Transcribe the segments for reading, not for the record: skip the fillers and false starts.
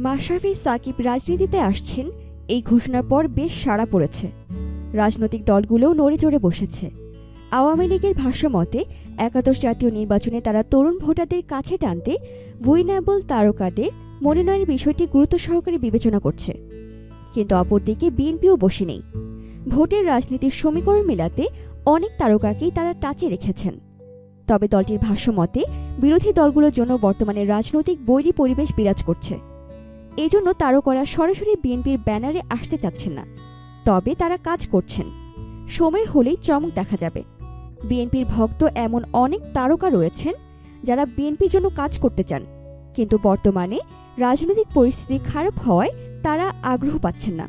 মাশরাফি সাকিব রাজনীতিতে আসছেন এই ঘোষণার পর বেশ সাড়া পড়েছে। রাজনৈতিক দলগুলোও নড়ে চড়ে বসেছে। আওয়ামী লীগের ভাষ্যমতে একাদশ জাতীয় নির্বাচনে তারা তরুণ ভোটারদের কাছে টানতে ভুইনেবল তারকাদের মনোনয়নের বিষয়টি গুরুত্ব সহকারে বিবেচনা করছে। কিন্তু অপরদিকে বিএনপিও বসে নেই। ভোটের রাজনীতির সমীকরণ মেলাতে অনেক তারকাকেই তারা টাচে রেখেছেন। তবে দলটির ভাষ্যমতে বিরোধী দলগুলোর জন্য বর্তমানে রাজনৈতিক বৈরী পরিবেশ বিরাজ করছে। এজন্য তারকারা সরাসরি বিএনপির ব্যানারে আসতে চাচ্ছেন না। তবে তারা কাজ করছেন। সময় হলেই চমক দেখা যাবে। বিএনপির ভক্ত এমন অনেক তারকা রয়েছেন যারা বিএনপির জন্য কাজ করতে চান, কিন্তু বর্তমানে রাজনৈতিক পরিস্থিতি খারাপ হওয়ায় তারা আগ্রহ পাচ্ছেন না।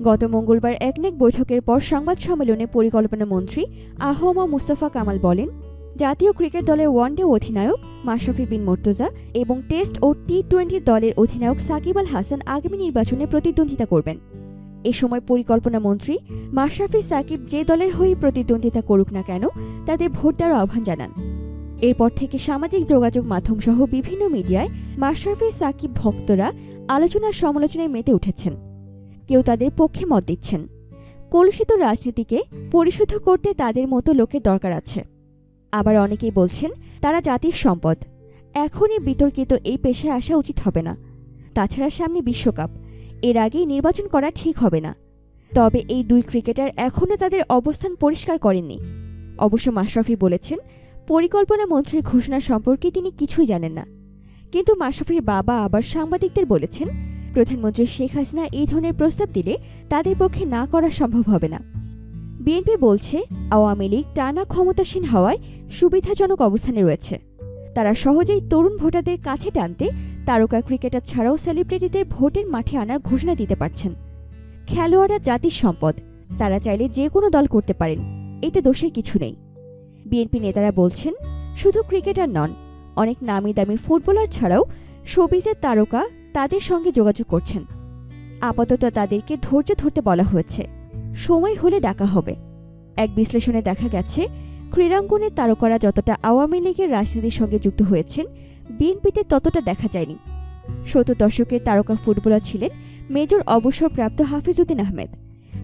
গত মঙ্গলবার একনেক বৈঠকের পর সংবাদ সম্মেলনে পরিকল্পনা মন্ত্রী আ.হ.ম মুস্তফা কামাল বলেন, জাতীয় ক্রিকেট দলের ওয়ানডে অধিনায়ক মাশরাফি বিন মুর্তজা এবং টেস্ট ও টি-20 দলের অধিনায়ক সাকিব আল হাসান আগামী নির্বাচনে প্রতিদ্বন্দ্বিতা করবেন। এ সময় পরিকল্পনা মন্ত্রী মাশরাফি সাকিব যে দলের হয়ে প্রতিদ্বন্দ্বিতা করুক না কেন তাদের ভোট দেওয়ার আহ্বান জানান। এরপর থেকে সামাজিক যোগাযোগ মাধ্যমসহ বিভিন্ন মিডিয়ায় মাশরাফি সাকিব ভক্তরা আলোচনা সমালোচনায় মেতে উঠেছেন। কেউ তাদের পক্ষে মত দিচ্ছেন, কলুষিত রাজনীতিকে পরিশুদ্ধ করতে তাদের মতো লোকের দরকার আছে। আবার অনেকেই বলছেন তারা জাতির সম্পদ, এখনই বিতর্কিত এই পেশায় আসা উচিত হবে না। তাছাড়া সামনে বিশ্বকাপ, এর আগেই নির্বাচন করা ঠিক হবে না। তবে এই দুই ক্রিকেটার এখনও তাদের অবস্থান পরিষ্কার করেননি। অবশ্য মাশরাফি বলেছেন, পরিকল্পনা মন্ত্রীর ঘোষণা সম্পর্কে তিনি কিছুই জানেন না। কিন্তু মাশরাফির বাবা আবার সাংবাদিকদের বলেছেন, প্রধানমন্ত্রী শেখ হাসিনা এই ধরনের প্রস্তাব দিলে তাদের পক্ষে না করা সম্ভব হবে না। বিএনপি বলছে, আওয়ামী লীগ টানা ক্ষমতাসীন হওয়ায় সুবিধাজনক অবস্থানে রয়েছে। তারা সহজেই তরুণ ভোটারদের কাছে টানতে তারকা ক্রিকেটার ছাড়াও সেলিব্রিটিদের ভোটের মাঠে আনার ঘোষণা দিতে পারছেন। খেলোয়াড়রা জাতির সম্পদ, তারা চাইলে যে কোনো দল করতে পারেন, এতে দোষের কিছু নেই। বিএনপি নেতারা বলছেন, শুধু ক্রিকেটার নন, অনেক নামি দামি ফুটবলার ছাড়াও শোবিজের তারকা তাদের সঙ্গে যোগাযোগ করছেন। আপাতত তাদেরকে ধৈর্য ধরতে বলা হয়েছে, সময় হলে ডাকা হবে। এক বিশ্লেষণে দেখা গেছে, ক্রীড়াঙ্গনের তারকারা যতটা আওয়ামী লীগের রাজনীতির সঙ্গে যুক্ত হয়েছেন, বিএনপিতে ততটা দেখা যায়নি। 70 দশকের তারকা ফুটবলার ছিলেন মেজর অবসরপ্রাপ্ত হাফিজউদ্দিন আহমেদ।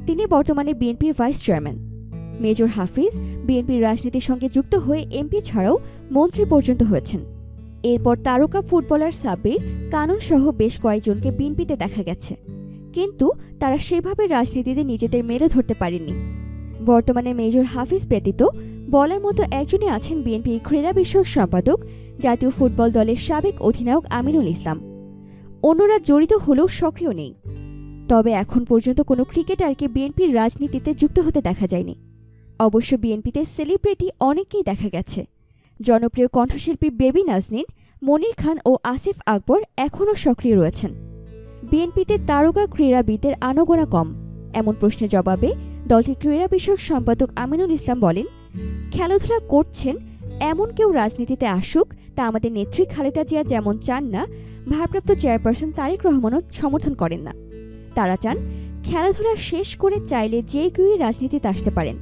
তিনি বর্তমানে বিএনপির ভাইস চেয়ারম্যান। মেজর হাফিজ বিএনপির রাজনীতির সঙ্গে যুক্ত হয়ে এমপি ছাড়াও মন্ত্রী পর্যন্ত হয়েছেন। এরপর তারকা ফুটবলার সাব্বির, কানন সহ বেশ কয়েকজনকে বিএনপিতে দেখা গেছে, কিন্তু তারা সেভাবে রাজনীতিতে নিজেদের মেলে ধরতে পারেননি। বর্তমানে মেজর হাফিজ ব্যতীত বলার মতো একজনই আছেন বিএনপির ক্রীড়া বিষয়ক সম্পাদক, জাতীয় ফুটবল দলের সাবেক অধিনায়ক আমিনুল ইসলাম। অন্যরা জড়িত হলেও সক্রিয় নেই। তবে এখন পর্যন্ত কোনো ক্রিকেটারকে বিএনপির রাজনীতিতে যুক্ত হতে দেখা যায়নি। অবশ্য বিএনপিতে সেলিব্রিটি অনেককেই দেখা গেছে। জনপ্রিয় কণ্ঠশিল্পী বেবি নাজনীন, মনির খান ও আসিফ আকবর এখনও সক্রিয় রয়েছেন। বিএনপিতে তারকা ক্রীড়াবিদের আনাগোনা কম, এমন প্রশ্নের জবাবে দলটির ক্রীড়া বিষয়ক সম্পাদক আমিনুল ইসলাম বলেন, খেলাধুলা করছেন এমন কেউ রাজনীতিতে আসুক, তা আমাদের নেত্রী খালেদা জিয়া যেমন চান না, ভারপ্রাপ্ত চেয়ারপারসন তারেক রহমানও সমর্থন করেন না। তারা চান খেলাধুলা শেষ করে চাইলে যে কেউই রাজনীতিতে আসতে পারেন।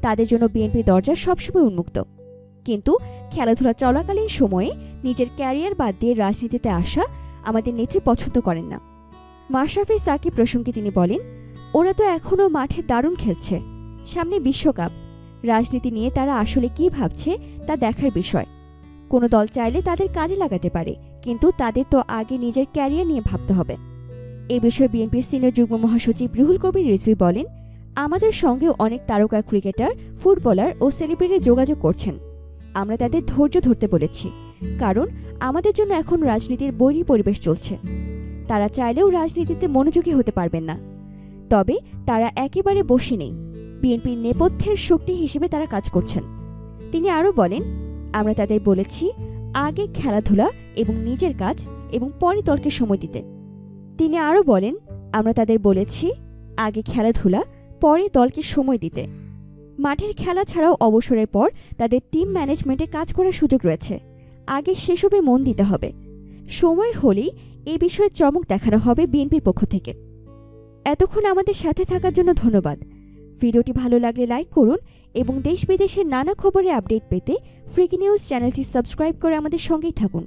তাদের জন্য বিএনপির দরজা সবসময় উন্মুক্ত। কিন্তু খেলাধুলা চলাকালীন সময়ে নিজের ক্যারিয়ার বাদ দিয়ে রাজনীতিতে আসা আমাদের নেত্রী পছন্দ করেন না। মাশরাফি সাকিব প্রসঙ্গে তিনি বলেন, ওরা তো এখনও মাঠে দারুণ খেলছে, সামনে বিশ্বকাপ। রাজনীতি নিয়ে তারা আসলে কি ভাবছে তা দেখার বিষয়। কোনো দল চাইলে তাদের কাজে লাগাতে পারে, কিন্তু তাদের তো আগে নিজের ক্যারিয়ার নিয়ে ভাবতে হবে। এ বিষয়ে বিএনপির সিনিয়র যুগ্ম মহাসচিব রুহুল কবির রিজভী বলেন, আমাদের সঙ্গেও অনেক তারকা ক্রিকেটার, ফুটবলার ও সেলিব্রিটি যোগাযোগ করছেন। আমরা তাদের ধৈর্য ধরতে বলেছি, কারণ আমাদের জন্য এখন রাজনীতির বৈরী পরিবেশ চলছে। তারা চাইলেও রাজনীতিতে মনোযোগী হতে পারবেন না। তবে তারা একেবারে বসে নেই, বিএনপির নেপথ্যের শক্তি হিসেবে তারা কাজ করছেন। তিনি আরও বলেন, আমরা তাদের বলেছি আগে খেলাধুলা এবং নিজের কাজ এবং পরে দলকে সময় দিতে। তিনি আরও বলেন, আমরা তাদের বলেছি আগে খেলাধুলা, পরে দলকে সময় দিতে। মাঠের খেলা ছাড়াও অবসরের পর তাদের টিম ম্যানেজমেন্টে কাজ করার সুযোগ রয়েছে। আগে সেসবে মন দিতে হবে। সময় হলেই এই বিষয়ে চমক দেখানো হবে বিএনপির পক্ষ থেকে। এতক্ষণ আমাদের সাথে থাকার জন্য ধন্যবাদ। ভিডিওটি ভালো লাগলে লাইক করুন এবং দেশ বিদেশের নানা খবরে আপডেট পেতে ফ্রিকি নিউজ চ্যানেলটি সাবস্ক্রাইব করে আমাদের সঙ্গেই থাকুন।